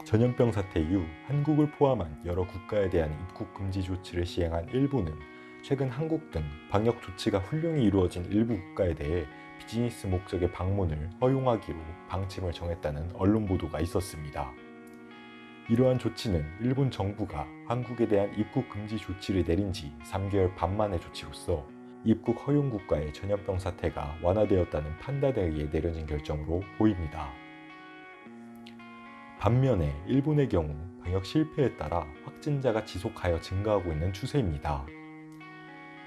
전염병 사태 이후 한국을 포함한 여러 국가에 대한 입국 금지 조치를 시행한 일본은 최근 한국 등 방역 조치가 훌륭히 이루어진 일부 국가에 대해 비즈니스 목적의 방문을 허용하기로 방침을 정했다는 언론 보도가 있었습니다. 이러한 조치는 일본 정부가 한국에 대한 입국 금지 조치를 내린 지 3개월 반 만의 조치로서 입국 허용 국가의 전염병 사태가 완화되었다는 판단에 의해 내려진 결정으로 보입니다. 반면에 일본의 경우 방역 실패에 따라 확진자가 지속하여 증가하고 있는 추세입니다.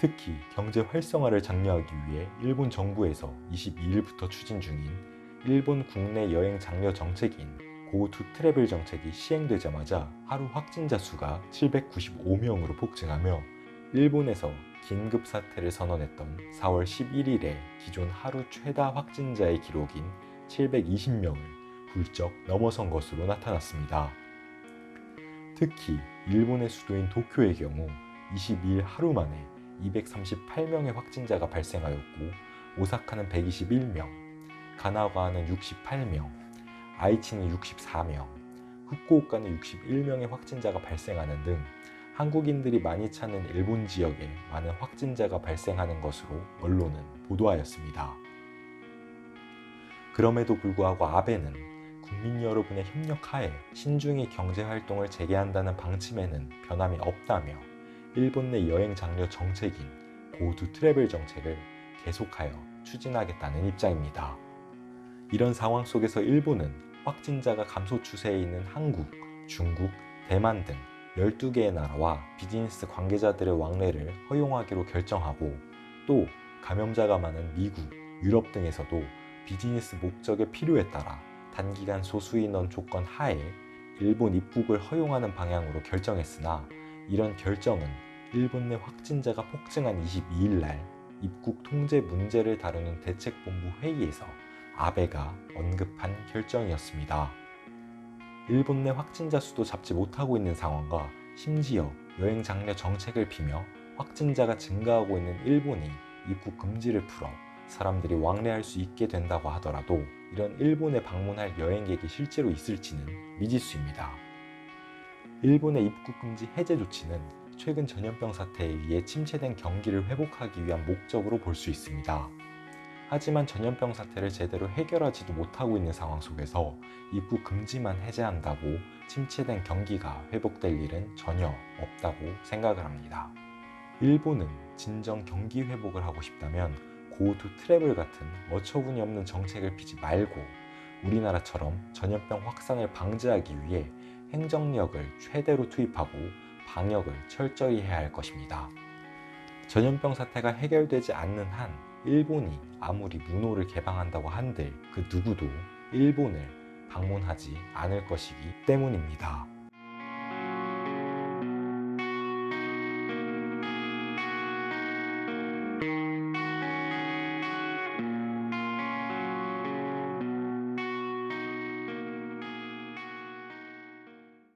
특히 경제 활성화를 장려하기 위해 일본 정부에서 22일부터 추진 중인 일본 국내 여행 장려 정책인 고투 트래블 정책이 시행되자마자 하루 확진자 수가 795명으로 폭증하며 일본에서 긴급 사태를 선언했던 4월 11일에 기존 하루 최다 확진자의 기록인 720명을 훌쩍 넘어선 것으로 나타났습니다. 특히 일본의 수도인 도쿄의 경우 22일 하루 만에 238명의 확진자가 발생하였고 오사카는 121명, 가나와는 68명, 아이치는 64명, 후쿠오카는 61명의 확진자가 발생하는 등 한국인들이 많이 찾는 일본 지역에 많은 확진자가 발생하는 것으로 언론은 보도하였습니다. 그럼에도 불구하고 아베는 국민 여러분의 협력하에 신중히 경제활동을 재개한다는 방침에는 변함이 없다며 일본 내 여행 장려 정책인 고투 트래블 정책을 계속하여 추진하겠다는 입장입니다. 이런 상황 속에서 일본은 확진자가 감소 추세에 있는 한국, 중국, 대만 등 12개의 나라와 비즈니스 관계자들의 왕래를 허용하기로 결정하고 또 감염자가 많은 미국, 유럽 등에서도 비즈니스 목적의 필요에 따라 단기간 소수인원 조건 하에 일본 입국을 허용하는 방향으로 결정했으나 이런 결정은 일본 내 확진자가 폭증한 22일 날 입국 통제 문제를 다루는 대책본부 회의에서 아베가 언급한 결정이었습니다. 일본 내 확진자 수도 잡지 못하고 있는 상황과 심지어 여행 장려 정책을 피며 확진자가 증가하고 있는 일본이 입국 금지를 풀어 사람들이 왕래할 수 있게 된다고 하더라도 이런 일본에 방문할 여행객이 실제로 있을지는 미지수입니다. 일본의 입국 금지 해제 조치는 최근 전염병 사태에 의해 침체된 경기를 회복하기 위한 목적으로 볼 수 있습니다. 하지만 전염병 사태를 제대로 해결하지도 못하고 있는 상황 속에서 입국 금지만 해제한다고 침체된 경기가 회복될 일은 전혀 없다고 생각을 합니다. 일본은 진정 경기 회복을 하고 싶다면 고투 트래블 같은 어처구니 없는 정책을 피지 말고 우리나라처럼 전염병 확산을 방지하기 위해 행정력을 최대로 투입하고 방역을 철저히 해야 할 것입니다. 전염병 사태가 해결되지 않는 한 일본이 아무리 문호를 개방한다고 한들 그 누구도 일본을 방문하지 않을 것이기 때문입니다.